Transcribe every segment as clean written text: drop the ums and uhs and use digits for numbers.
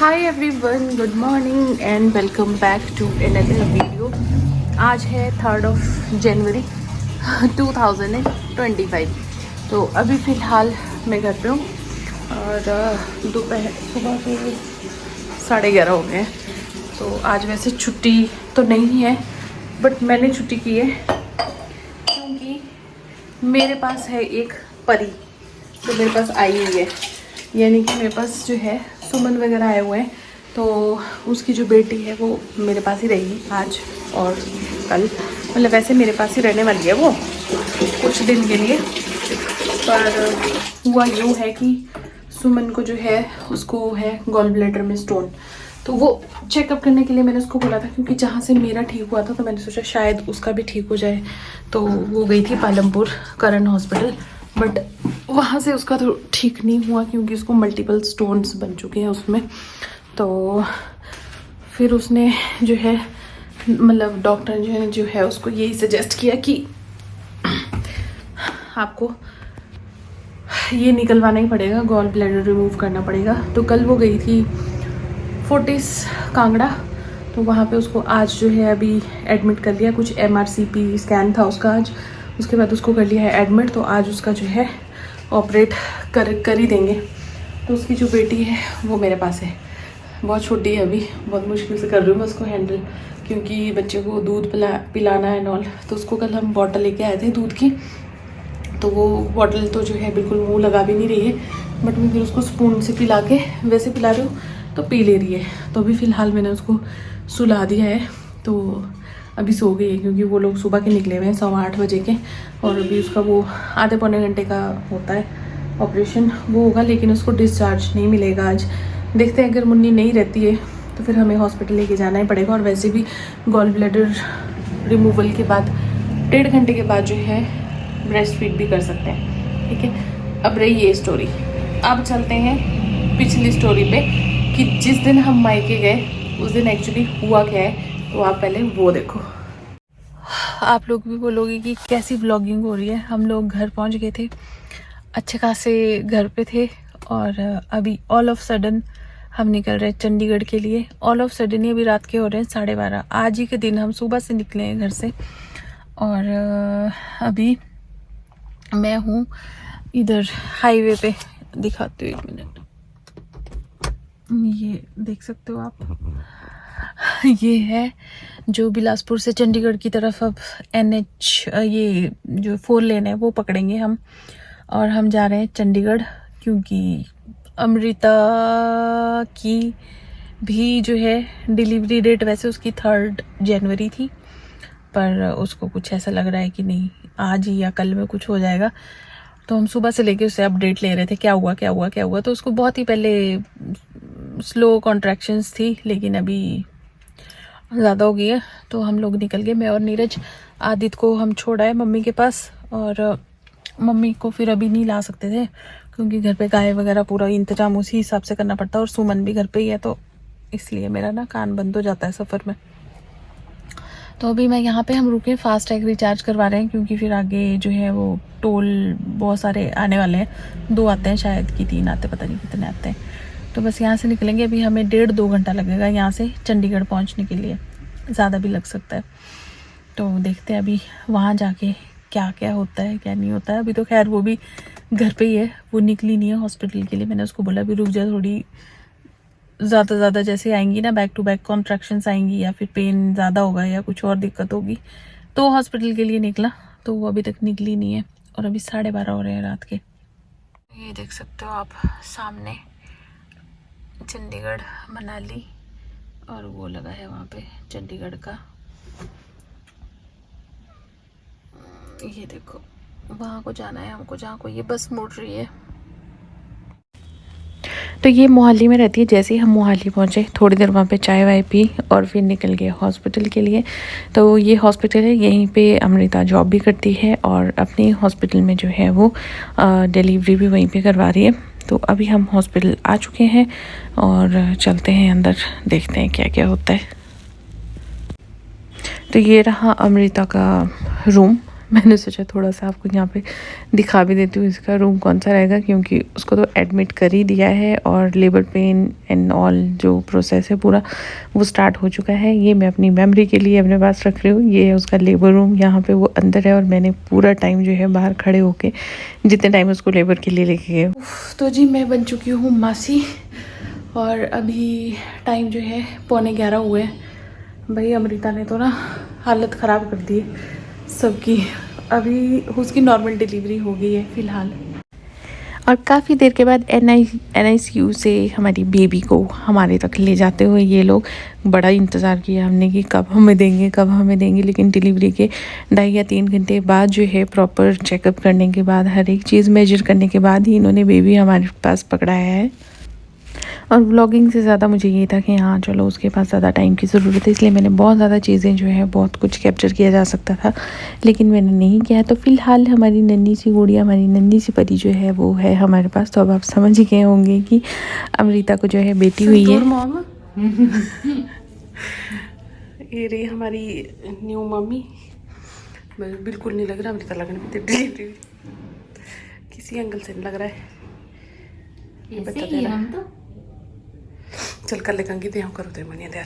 Hi everyone, good morning and welcome back to another video. आज है 3 जनवरी 2025। तो अभी फ़िलहाल मैं घर पे हूँ और दोपहर सुबह के 11:30 हो गए हैं। तो आज वैसे छुट्टी तो नहीं है, बट मैंने छुट्टी की है क्योंकि मेरे पास है एक परी जो मेरे पास आई हुई है। यानी कि मेरे पास जो है सुमन वगैरह आए हुए हैं, तो उसकी जो बेटी है वो मेरे पास ही रहेगी आज और कल। मतलब वैसे मेरे पास ही रहने वाली है वो कुछ दिन के लिए। पर हुआ यूँ है कि सुमन को जो है उसको है गॉल ब्लैडर में स्टोन, तो वो चेकअप करने के लिए मैंने उसको बोला था, क्योंकि जहाँ से मेरा ठीक हुआ था तो मैंने सोचा शायद उसका भी ठीक हो जाए। तो वो गई थी पालमपुर करण हॉस्पिटल, बट वहाँ से उसका तो ठीक नहीं हुआ क्योंकि उसको मल्टीपल स्टोन्स बन चुके हैं उसमें। तो फिर उसने जो है मतलब डॉक्टर जो है उसको यही सजेस्ट किया कि आपको ये निकलवाना ही पड़ेगा, गॉल ब्लैडर रिमूव करना पड़ेगा। तो कल वो गई थी फोर्टिस कांगड़ा, तो वहाँ पे उसको आज जो है अभी एडमिट कर लिया। कुछ MRCP स्कैन था उसका आज, उसके बाद उसको कर लिया है एडमिट। तो आज उसका जो है ऑपरेट कर ही देंगे। तो उसकी जो बेटी है वो मेरे पास है, बहुत छोटी है अभी, बहुत मुश्किल से कर रही हूँ मैं उसको हैंडल, क्योंकि बच्चे को दूध पिलाना है नॉल। तो उसको कल हम बॉटल लेके आए थे दूध की, तो वो बॉटल तो जो है बिल्कुल मुँह लगा भी नहीं रही है, बट मैं फिर उसको स्पून से पिला के वैसे पिला रही हूँ तो पी ले रही है। तो अभी फ़िलहाल मैंने उसको सुला दिया है, तो अभी सो गई है क्योंकि वो लोग सुबह के निकले हुए हैं 8:15 बजे के। और अभी उसका वो आधे पौने घंटे का होता है ऑपरेशन, वो होगा, लेकिन उसको डिस्चार्ज नहीं मिलेगा आज। देखते हैं, अगर मुन्नी नहीं रहती है तो फिर हमें हॉस्पिटल लेके जाना ही पड़ेगा। और वैसे भी गॉल ब्लैडर रिमूवल के बाद 1.5 घंटे के बाद जो है ब्रेस्ट फीड भी कर सकते हैं। ठीक है, अब रही ये स्टोरी। अब चलते हैं पिछली स्टोरी पे कि जिस दिन हम मायके गए उस दिन एक्चुअली हुआ क्या है। तो आप पहले वो देखो। आप लोग भी बोलोगे कि कैसी व्लॉगिंग हो रही है। हम लोग घर पहुंच गए थे, अच्छे खासे घर पे थे, और अभी ऑल ऑफ सडन हम निकल रहे हैं चंडीगढ़ के लिए। ऑल ऑफ सडन ही अभी रात के हो रहे हैं 12:30। आज ही के दिन हम सुबह से निकले हैं घर से, और अभी मैं हूँ इधर हाईवे पे। दिखाती हूँ, 1 मिनट। ये देख सकते हो आप, ये है जो बिलासपुर से चंडीगढ़ की तरफ अब NH ये जो 4 लेन है वो पकड़ेंगे हम, और हम जा रहे हैं चंडीगढ़। क्योंकि अमृता की भी जो है डिलीवरी डेट वैसे उसकी 3 जनवरी थी, पर उसको कुछ ऐसा लग रहा है कि नहीं आज ही या कल में कुछ हो जाएगा। तो हम सुबह से लेके उससे अपडेट ले रहे थे, क्या हुआ क्या हुआ क्या हुआ। तो उसको बहुत ही पहले स्लो कॉन्ट्रैक्शंस थी, लेकिन अभी ज़्यादा हो गई है। तो हम लोग निकल गए, मैं और नीरज। आदित्य को हम छोड़ा है मम्मी के पास, और मम्मी को फिर अभी नहीं ला सकते थे क्योंकि घर पे गाय वगैरह पूरा इंतजाम उसी हिसाब से करना पड़ता है, और सुमन भी घर पे ही है, तो इसलिए मेरा ना कान बंद हो जाता है सफ़र में। तो अभी मैं यहाँ पे हम रुके, फास्ट टैग रिचार्ज करवा रहे हैं क्योंकि फिर आगे जो है वो टोल बहुत सारे आने वाले हैं। 2 आते हैं शायद कि 3 आते, पता नहीं कितने आते हैं। तो बस यहाँ से निकलेंगे। अभी हमें 1.5-2 घंटा लगेगा यहाँ से चंडीगढ़ पहुँचने के लिए, ज़्यादा भी लग सकता है। तो देखते हैं अभी वहाँ जाके क्या क्या होता है क्या नहीं होता है। अभी तो खैर वो भी घर पे ही है, वो निकली नहीं है हॉस्पिटल के लिए। मैंने उसको बोला अभी रुक जा, थोड़ी ज़्यादा जैसे आएंगी ना, बैक टू बैक कॉन्ट्रैक्शंस आएंगी या फिर पेन ज़्यादा होगा या कुछ और दिक्कत होगी, तो हॉस्पिटल के लिए निकला। तो वो अभी तक निकली नहीं है, और अभी 12:30 हो रहे हैं रात के। ये देख सकते हो आप सामने चंडीगढ़ मनाली, और वो लगा है वहाँ पे चंडीगढ़ का। ये देखो वहाँ को जाना है हमको, जहाँ को ये बस मुड़ रही है। तो ये मोहाली में रहती है। जैसे ही हम मोहाली पहुँचे थोड़ी देर वहाँ पे चाय वाय पी और फिर निकल गए हॉस्पिटल के लिए। तो ये हॉस्पिटल है, यहीं पे अमृता जॉब भी करती है और अपने हॉस्पिटल में जो है वो डिलीवरी भी वहीं पे करवा रही है। तो अभी हम हॉस्पिटल आ चुके हैं और चलते हैं अंदर, देखते हैं क्या क्या होता है। तो ये रहा अमृता का रूम, मैंने सोचा थोड़ा सा आपको यहाँ पे दिखा भी देती हूँ इसका रूम कौन सा रहेगा, क्योंकि उसको तो एडमिट कर ही दिया है और लेबर पेन एंड ऑल जो प्रोसेस है पूरा वो स्टार्ट हो चुका है। ये मैं अपनी मेमोरी के लिए अपने पास रख रही हूँ। ये है उसका लेबर रूम, यहाँ पे वो अंदर है और मैंने पूरा टाइम जो है बाहर खड़े होके जितने टाइम उसको लेबर के लिए लेके गए। तो जी मैं बन चुकी हूँ मासी और अभी टाइम जो है 11:15 हुए। भाई अमृता ने तो ना हालत ख़राब कर दी है सबकी। अभी उसकी नॉर्मल डिलीवरी हो गई है फ़िलहाल, और काफ़ी देर के बाद NICU से हमारी बेबी को हमारे तक ले जाते हुए ये लोग बड़ा इंतज़ार किया हमने कि कब हमें देंगे कब हमें देंगे। लेकिन डिलीवरी के 2.5 या 3 घंटे बाद जो है प्रॉपर चेकअप करने के बाद हर एक चीज़ मेजर करने के बाद ही इन्होंने बेबी हमारे पास पकड़ाया है। और व्लॉगिंग से ज़्यादा मुझे ये था कि हाँ चलो उसके पास ज़्यादा टाइम की ज़रूरत है, इसलिए मैंने बहुत ज़्यादा चीज़ें जो है बहुत कुछ कैप्चर किया जा सकता था लेकिन मैंने नहीं किया। तो फ़िलहाल हमारी नन्ही सी गुड़िया, हमारी नन्ही सी परी जो है वो है हमारे पास। तो अब आप समझ ही गए होंगे कि अमृता को जो है बेटी हुई है। ये रही हमारी न्यू मम्मी। बिल्कुल नहीं लग रहा अमृता लगने में डिलीवरी किसी एंगल से नहीं लग रहा है। बता दे रहा तो चल कर लेंगे दे करो दे मनिया दे।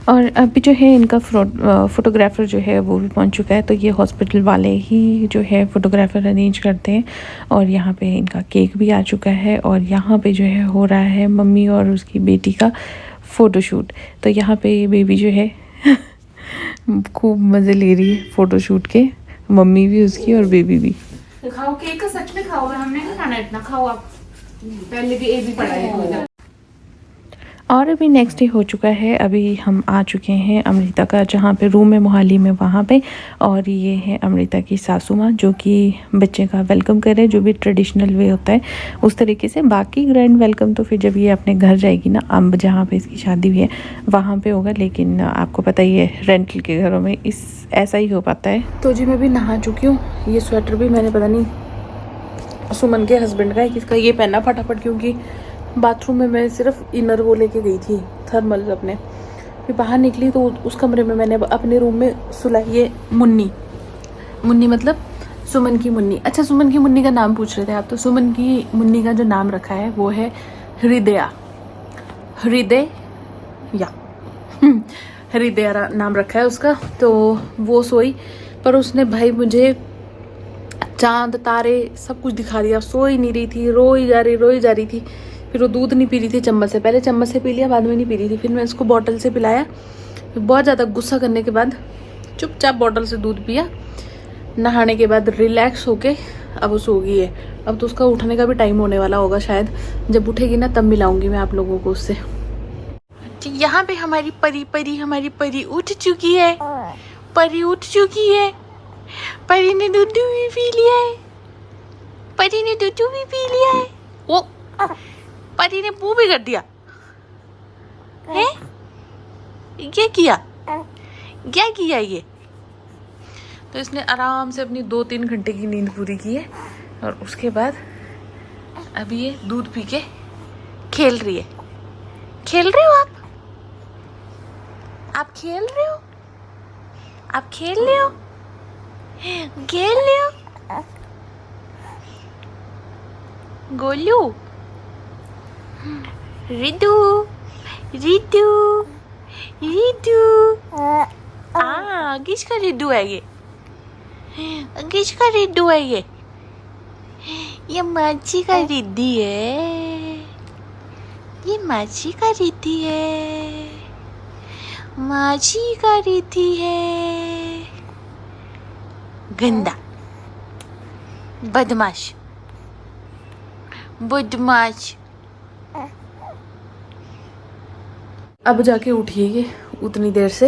और अभी जो है इनका फ़ोटोग्राफ़र जो है वो भी पहुंच चुका है। तो ये हॉस्पिटल वाले ही जो है फ़ोटोग्राफ़र अरेंज करते हैं। और यहाँ पे इनका केक भी आ चुका है और यहाँ पे जो है हो रहा है मम्मी और उसकी बेटी का फ़ोटोशूट। तो यहाँ पे बेबी जो है खूब मज़े ले रही है फ़ोटोशूट के, मम्मी भी उसकी और बेबी भी। खाओ केक का, सच में खाओ, हमने नहीं खाना इतना, खाओ आप, पहले भी भी पड़ा है। और अभी नेक्स्ट डे हो चुका है। अभी हम आ चुके हैं अमृता का जहाँ पे रूम है मोहाली में वहाँ पे। और ये है अमृता की सासू माँ जो कि बच्चे का वेलकम कर रहे हैं, जो भी ट्रेडिशनल वे होता है उस तरीके से। बाकी ग्रैंड वेलकम तो फिर जब ये अपने घर जाएगी ना, अम्ब जहाँ पे इसकी शादी हुई है वहाँ पे होगा। लेकिन आपको पता ही है रेंटल के घरों में ऐसा ही हो पाता है। तो जी मैं भी नहा चुकी हूँ। ये स्वेटर भी मैंने पता नहीं सुमन के हस्बैंड का है किसका, ये पहना फटाफट, क्योंकि बाथरूम में मैं सिर्फ इनर वो लेके गई थी थर्मल अपने। फिर बाहर निकली तो उस कमरे में मैंने अपने रूम में सुलाई ये मुन्नी मतलब सुमन की मुन्नी। अच्छा सुमन की मुन्नी का नाम पूछ रहे थे आप, तो सुमन की मुन्नी का जो नाम रखा है वो है हृदया हृदया नाम रखा है उसका। तो वो सोई, पर उसने भाई मुझे चांद तारे सब कुछ दिखा दिया। सो ही नहीं रही थी, रोई जा रही थी। फिर वो दूध नहीं पी रही थी चम्मच से, पहले चम्मच से पी लिया बाद में नहीं पी रही थी। फिर मैं इसको बॉटल से पिलाया, फिर बहुत ज़्यादा गुस्सा करने के बाद चुपचाप बॉटल से दूध पिया। नहाने के बाद रिलैक्स होके अब वो सो गई है। अब तो उसका उठने का भी टाइम होने वाला होगा शायद, जब उठेगी ना तब मिलाऊंगी मैं आप लोगों को उससे। यहाँ पे हमारी परी उठ चुकी है। परी उठ चुकी है। परी ने दूध भी पी लिया है। वो परी ने पू भी कर दिया है। क्या किया ये? तो इसने आराम से अपनी 2-3 घंटे की नींद पूरी की है और उसके बाद अभी ये दूध पी के खेल रही है। खेल रहे हो आप खेल रहे हो? गोलू, रिदू किसका रिदू है ये? ये माची का रिद्दी है। माची का रिद्दी है। गंदा बदमाश। अब जाके उठी है उतनी देर से,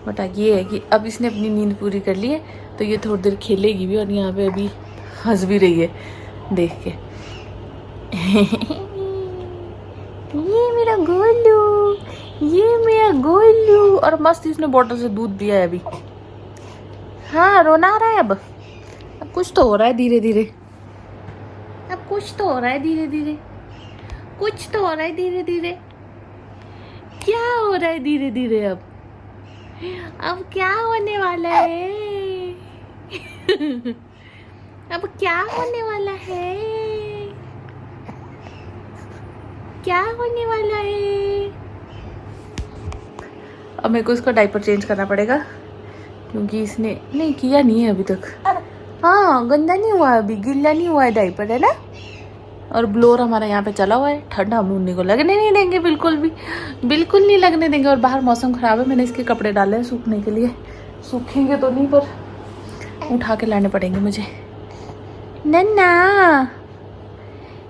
बट ये है कि अब इसने अपनी नींद पूरी कर ली है तो ये थोड़ी देर खेलेगी भी। और यहाँ पे अभी हंस भी रही है देख के। ये मेरा गोलू। और मस्त इसने बॉटल से दूध पिया है अभी। हाँ रोना आ रहा है अब कुछ तो हो रहा है धीरे धीरे। क्या हो रहा है धीरे धीरे? अब क्या होने वाला है? अब क्या होने वाला है? क्या होने वाला है? अब मेरे को इसका डायपर चेंज करना पड़ेगा क्योंकि इसने नहीं किया नहीं है अभी तक। हाँ, गंदा नहीं हुआ, अभी गीला नहीं हुआ है डायपर, है ना। और ब्लोअर हमारा यहाँ पे चला हुआ है, ठंडा हम मुन्नी को लगने नहीं देंगे, बिल्कुल भी, बिल्कुल नहीं लगने देंगे। और बाहर मौसम ख़राब है, मैंने इसके कपड़े डाले हैं सूखने के लिए। सूखेंगे तो नहीं, पर उठा के लाने पड़ेंगे मुझे। नन्ना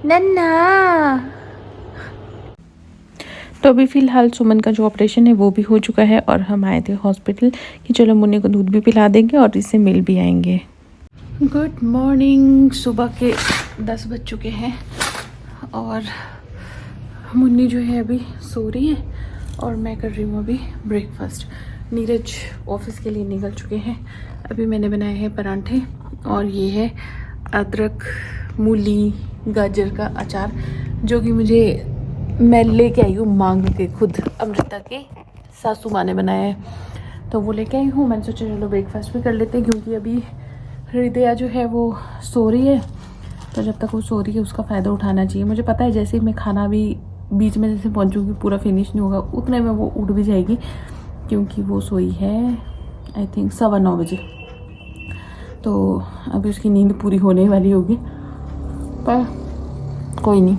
नन्ना। तो अभी फ़िलहाल सुमन का जो ऑपरेशन है वो भी हो चुका है और हम आए थे हॉस्पिटल कि चलो मुन्नी को दूध भी पिला देंगे और इससे मिल भी आएंगे। Good morning. सुबह के 10 बज चुके हैं और मुन्नी जो है अभी सो रही है और मैं कर रही हूँ अभी ब्रेकफास्ट। नीरज ऑफिस के लिए निकल चुके हैं। अभी मैंने बनाए हैं परांठे और ये है अदरक मूली गाजर का अचार जो कि मैं लेके आई हूँ मांग के, खुद अमृता के सासू माँ ने बनाया है तो वो लेके आई हूँ। मैंने सोचा चलो ब्रेकफास्ट भी कर लेते हैं क्योंकि अभी हृदया जो है वो सो रही है, तो जब तक वो सो रही है उसका फ़ायदा उठाना चाहिए। मुझे पता है जैसे ही मैं खाना भी बीच में जैसे पहुँचूँगी पूरा फिनिश नहीं होगा उतने में वो उठ भी जाएगी क्योंकि वो सोई है आई थिंक 9:15 बजे, तो अभी उसकी नींद पूरी होने वाली होगी, पर कोई नहीं,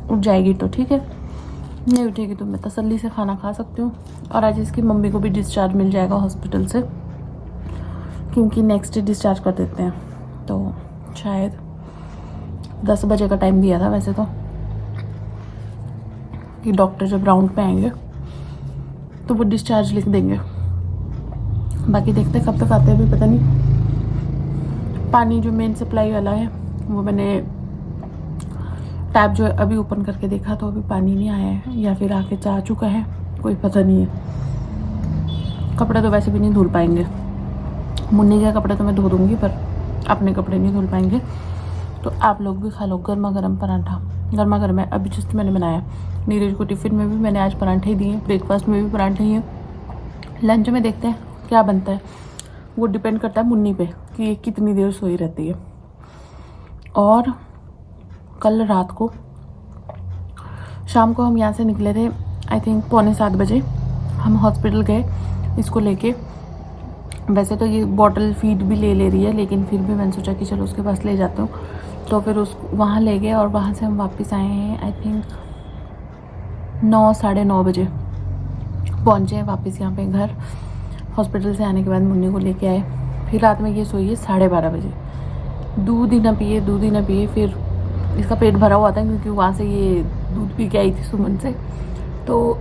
उठ जाएगी तो ठीक है, नहीं उठेगी तो मैं तसल्ली से खाना खा सकती हूँ। और आज इसकी मम्मी को भी डिस्चार्ज मिल जाएगा हॉस्पिटल से क्योंकि नेक्स्ट डे डिस्चार्ज कर देते हैं, तो शायद 10 बजे का टाइम दिया था वैसे तो कि डॉक्टर जब राउंड पे आएंगे तो वो डिस्चार्ज लिख देंगे। बाकी देखते कब तक आते हैं अभी पता नहीं। पानी जो मेन सप्लाई वाला है वो मैंने टैप जो अभी ओपन करके देखा तो अभी पानी नहीं आया है या फिर आके जा चुका है, कोई पता नहीं है। कपड़े तो वैसे भी नहीं धुल पाएंगे, मुन्नी के कपड़े तो मैं धो दूँगी पर अपने कपड़े नहीं धुल पाएंगे। तो आप लोग भी खा लो गर्मा गर्म पराठा, गर्मा गर्म है अभी जस्ट मैंने बनाया। नीरज को टिफ़िन में भी मैंने आज पराठे ही दिए, ब्रेकफास्ट में भी पराठे ही हैं। लंच में देखते हैं क्या बनता है, वो डिपेंड करता है मुन्नी पे कि ये कितनी देर सोई रहती है। और कल रात को शाम को हम यहाँ से निकले थे आई थिंक 6:45 बजे, हम हॉस्पिटल गए इसको लेके। वैसे तो ये बॉटल फीड भी ले रही है लेकिन फिर भी मैंने सोचा कि चलो उसके पास ले जाता हूँ, तो फिर वहाँ ले गए और वहाँ से हम वापस आए हैं आई थिंक 9 साढ़े 9 बजे पहुँचे हैं वापस यहाँ पे घर। हॉस्पिटल से आने के बाद मुन्नी को लेके आए, फिर रात में ये सोई है 12:30 बजे। दूध ही ना पिए, फिर इसका पेट भरा हुआ था क्योंकि वहाँ से ये दूध पी के आई थी सुमन से, तो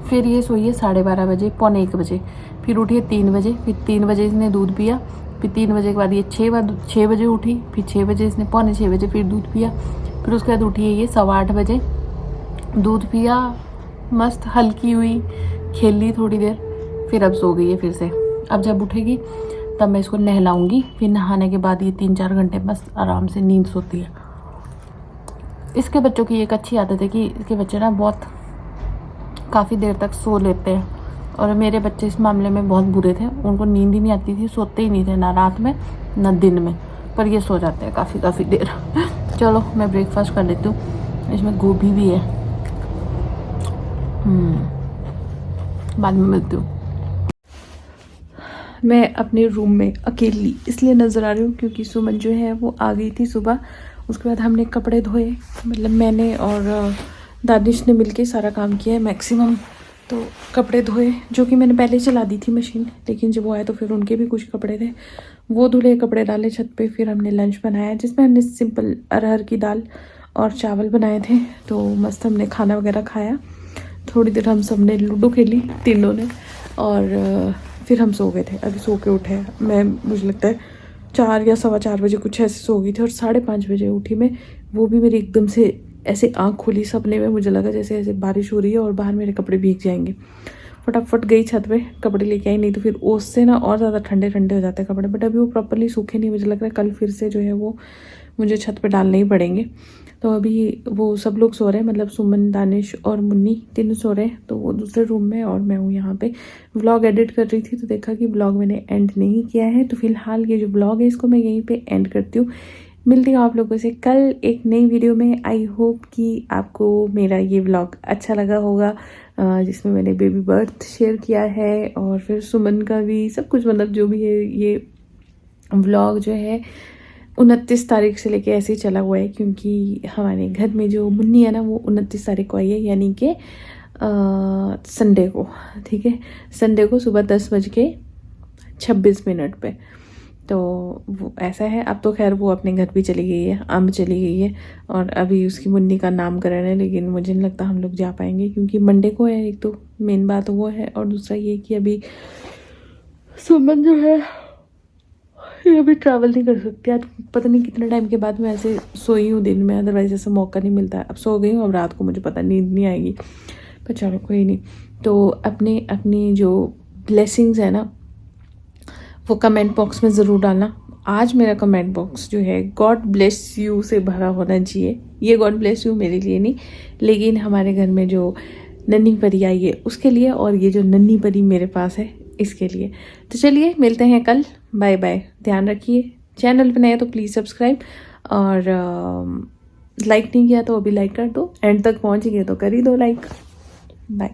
फिर ये सोई है 12:30 बजे, 12:45 बजे, फिर उठी है 3 बजे, फिर 3 बजे इसने दूध पिया, फिर 3 बजे के बाद ये 6 बजे उठी, फिर 6 बजे इसने 5:45 बजे फिर दूध पिया, फिर उसके बाद उठी है ये 8:15 बजे, दूध पिया, मस्त हल्की हुई, खेल ली थोड़ी देर, फिर अब सो गई है फिर से। अब जब उठेगी तब मैं इसको नहलाऊंगी, फिर नहाने के बाद ये 3-4 घंटे मस्त आराम से नींद सोती है। इसके बच्चों की एक अच्छी आदत है कि इसके बच्चे ना बहुत काफ़ी देर तक सो लेते हैं और मेरे बच्चे इस मामले में बहुत बुरे थे, उनको नींद ही नहीं आती थी, सोते ही नहीं थे ना रात में ना दिन में, पर ये सो जाते हैं काफ़ी देर। चलो मैं ब्रेकफास्ट कर लेती हूँ, इसमें गोभी भी है, बाद में मिलती हूँ। मैं अपने रूम में अकेली इसलिए नज़र आ रही हूँ क्योंकि सुमन जो है वो आ गई थी सुबह, उसके बाद हमने कपड़े धोए, मतलब मैंने और दानिश ने मिलके सारा काम किया है मैक्सिमम। तो कपड़े धोए जो कि मैंने पहले चला दी थी मशीन, लेकिन जब वो आए तो फिर उनके भी कुछ कपड़े थे, वो धुले, कपड़े डाले छत पे। फिर हमने लंच बनाया जिसमें हमने सिंपल अरहर की दाल और चावल बनाए थे, तो मस्त हमने खाना वगैरह खाया। थोड़ी देर हम सब ने लूडो खेली तीनों ने और फिर हम सो गए थे। अभी सो के उठे, मैं मुझे लगता है 4 या 4:15 बजे कुछ ऐसे सो गई थी और 5:30 बजे उठी मैं, वो भी मेरी एकदम से ऐसे आँख खुली, सपने में मुझे लगा जैसे ऐसे बारिश हो रही है और बाहर मेरे कपड़े भीग जाएंगे। फटाफट गई छत पे, कपड़े लेके आई, नहीं तो फिर ओस से ना और ज़्यादा ठंडे हो जाते हैं कपड़े। बट अभी वो प्रॉपरली सूखे नहीं, मुझे लग रहा है कल फिर से जो है वो मुझे छत पे डालने ही पड़ेंगे। तो अभी वो सब लोग सो रहे हैं, मतलब सुमन, दानिश और मुन्नी तीनों सो रहे हैं। तो वो दूसरे रूम में और मैं हूँ यहाँ पे। व्लॉग एडिट कर रही थी तो देखा कि व्लॉग मैंने एंड नहीं किया है, तो फिलहाल ये जो व्लॉग है इसको मैं यहीं पे एंड करती हूँ। मिलती हूँ आप लोगों से कल एक नई वीडियो में। आई होप कि आपको मेरा ये व्लॉग अच्छा लगा होगा, जिसमें मैंने बेबी बर्थ शेयर किया है और फिर सुमन का भी सब कुछ, मतलब जो भी है ये व्लॉग जो है 29 तारीख से लेके ऐसे ही चला हुआ है, क्योंकि हमारे घर में जो मुन्नी है ना वो 29 तारीख को आई है, यानी कि संडे को। ठीक है, संडे को सुबह 10:26 पे। तो वो ऐसा है। अब तो खैर वो अपने घर भी चली गई है, अम्ब चली गई है, और अभी उसकी मुन्नी का नामकरण है, लेकिन मुझे नहीं लगता हम लोग जा पाएंगे, क्योंकि मंडे को है। एक तो मेन बात वो है, और दूसरा ये कि अभी सुमन जो है ये अभी ट्रैवल नहीं कर सकती। आज पता नहीं कितने टाइम के बाद मैं ऐसे सोई हूँ दिन में, अदरवाइज ऐसा मौका नहीं मिलता है। अब सो गई हूँ, अब रात को मुझे पता नींद नहीं आएगी, पर चलो कोई नहीं। तो अपने अपनी जो ब्लेसिंग्स है ना वो कमेंट बॉक्स में ज़रूर डालना। आज मेरा कमेंट बॉक्स जो है गॉड ब्लेस यू से भरा होना चाहिए। ये गॉड ब्लेस यू मेरे लिए नहीं, लेकिन हमारे घर में जो नन्ही परी आई है उसके लिए, और ये जो नन्ही परी मेरे पास है इसके लिए। तो चलिए मिलते हैं कल। बाय बाय, ध्यान रखिए। चैनल पे नए तो प्लीज़ सब्सक्राइब, और लाइक नहीं किया तो अभी लाइक कर दो। एंड तक पहुँच गए तो कर ही दो लाइक। बाय।